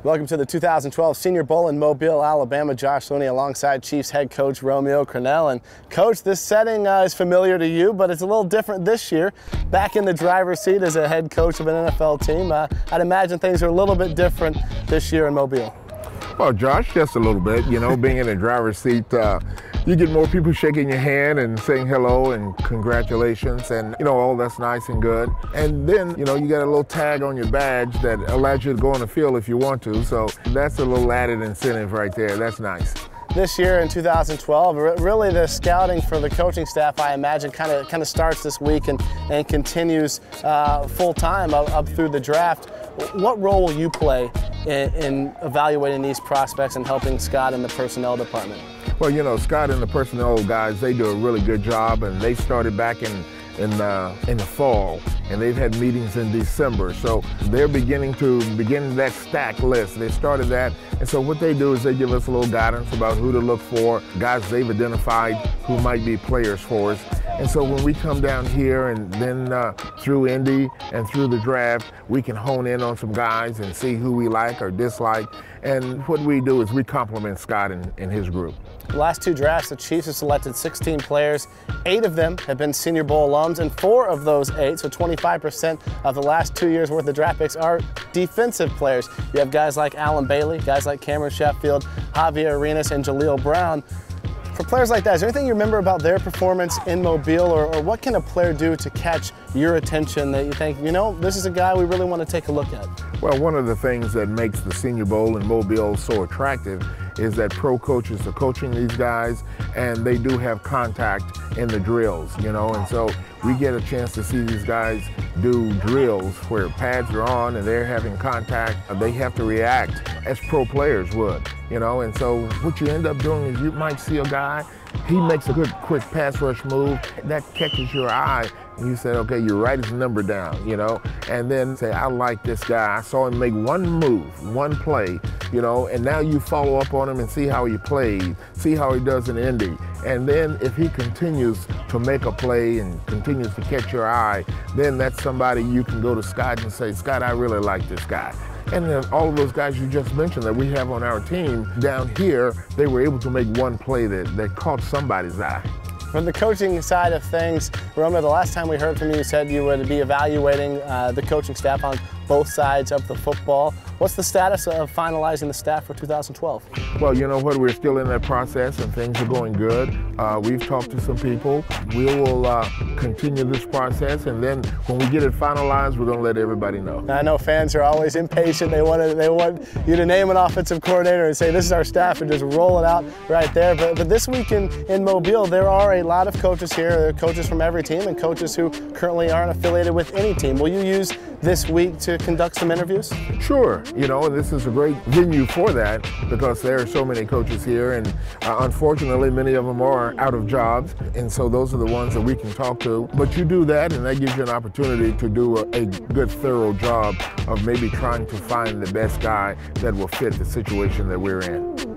Welcome to the 2012 Senior Bowl in Mobile, Alabama. Josh Looney alongside Chiefs head coach Romeo Crennel. And coach, this setting is familiar to you, but it's a little different this year. Back in the driver's seat as a head coach of an NFL team, I'd imagine things are a little bit different this year in Mobile. Well, Josh, just a little bit. You know, being in the driver's seat, you get more people shaking your hand and saying hello and congratulations, and you know, all that's nice and good. And then, you know, you got a little tag on your badge that allows you to go on the field if you want to. So that's a little added incentive right there. That's nice. This year in 2012, really the scouting for the coaching staff, I imagine, kind of starts this week and continues full time up through the draft. What role will you play in evaluating these prospects and helping Scott in the personnel department? Well, you know, Scott and the personnel guys, they do a really good job, and they started back in the fall, and they've had meetings in December. So they're beginning that stack list. They started that, and so what they do is they give us a little guidance about who to look for, guys they've identified who might be players for us. And so when we come down here and then through Indy and through the draft, we can hone in on some guys and see who we like or dislike. And what we do is we compliment Scott and his group. The last two drafts, the Chiefs have selected 16 players. 8 of them have been Senior Bowl alums, and 4 of those 8, so 25% of the last 2 years' worth of draft picks, are defensive players. You have guys like Alan Bailey, guys like Cameron Sheffield, Javier Arenas, and Jaleel Brown. For players like that, is there anything you remember about their performance in Mobile, or what can a player do to catch your attention that you think, you know, this is a guy we really want to take a look at? Well, one of the things that makes the Senior Bowl in Mobile so attractive is that pro coaches are coaching these guys, and they do have contact in the drills, you know, and so we get a chance to see these guys do drills where pads are on and they're having contact. They have to react as pro players would, you know, and so what you end up doing is you might see a guy, he makes a good quick pass rush move that catches your eye, and you say, okay, you write his number down, you know, and then say, I like this guy. I saw him make one move, one play, you know, and now you follow up on him and see how he played, see how he does in Indy. And then if he continues to make a play and continues to catch your eye, then that's somebody you can go to Scott and say, Scott, I really like this guy. And then all of those guys you just mentioned that we have on our team down here, they were able to make one play that caught somebody's eye. From the coaching side of things, Romeo, the last time we heard from you, you said you would be evaluating the coaching staff on both sides of the football. What's the status of finalizing the staff for 2012? Well, you know what, we're still in that process and things are going good. We've talked to some people. We will continue this process, and then when we get it finalized, we're going to let everybody know. I know fans are always impatient. They want you to name an offensive coordinator and say, this is our staff, and just roll it out right there. But this week in Mobile, there are a lot of coaches here. There are coaches from every team and coaches who currently aren't affiliated with any team. Will you use this week to conduct some interviews? Sure. You know, this is a great venue for that because there are so many coaches here, and unfortunately many of them are out of jobs, and so those are the ones that we can talk to. But you do that, and that gives you an opportunity to do a good thorough job of maybe trying to find the best guy that will fit the situation that we're in.